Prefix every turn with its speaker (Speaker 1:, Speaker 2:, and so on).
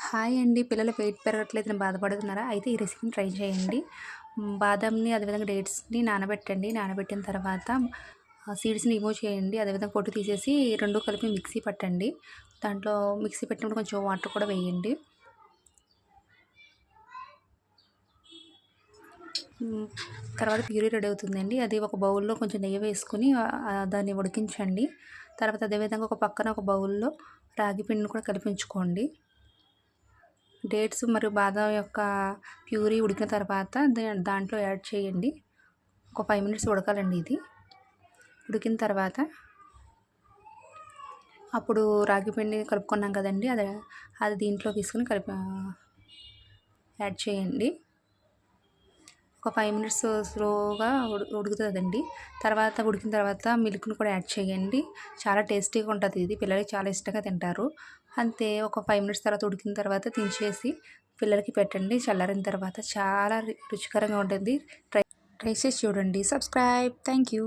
Speaker 1: Hi అండి. పిల్లలు wait పెరగట్లేదని బాధపడుతున్నారా? అయితే ఈ రెసిపీని ట్రై చేయండి. బాదాంని అదేవిధంగా డేట్స్‌ని నానబెట్టండి. నానబెట్టిన తర్వాత సీడ్స్‌ని రిమూవ్ చేయండి. అదేవిధంగా పొట్టు తీసేసి 2 కలిపి మిక్సీ పట్టండి. దాంట్లో మిక్సీ పట్టినప్పుడు కొంచెం వాటర్ కూడా వేయండి. హ్మ్. తర్వాత ప్యూరీ రెడీ అవుతుందండి. అది ఒక బౌల్‌లో కొంచెం నెయ్యి వేసుకొని దాన్ని ఉడికించండి. తర్వాత అదేవిధంగా ఒక బౌల్‌లో రాగి పిండిని కూడా కలిపి ఉంచుకోండి. డేట్స్ మరియు బాదం యొక్క ప్యూరీ ఉడికిన తర్వాత దాంట్లో యాడ్ చేయండి. ఒక 5 మినిట్స్ ఉడకాలండి ఇది. ఉడికిన తర్వాత అప్పుడు రాగి పిండి కలుపుకున్నాం కదండీ! అది దీంట్లో తీసుకొని యాడ్ చేయండి. ఒక 5 మినిట్స్ స్లోగా ఉడుకుతదండి. ఉడికిన తర్వాత మిల్క్‌ని కూడా యాడ్ చేయండి. చాలా టేస్టీగా ఉంటది ఇది. పిల్లలకి చాలా ఇష్టంగా తింటారు. అంతే ఒక 5 మినిట్స్ తర్వాత ఉడికిన తర్వాత దించేసి పిల్లలకి పెట్టండి. చల్లారిన తర్వాత చాలా రుచికరంగా ఉంటుంది. ట్రై ట్రై చేసి చూడండి. సబ్స్క్రైబ్. Thank you.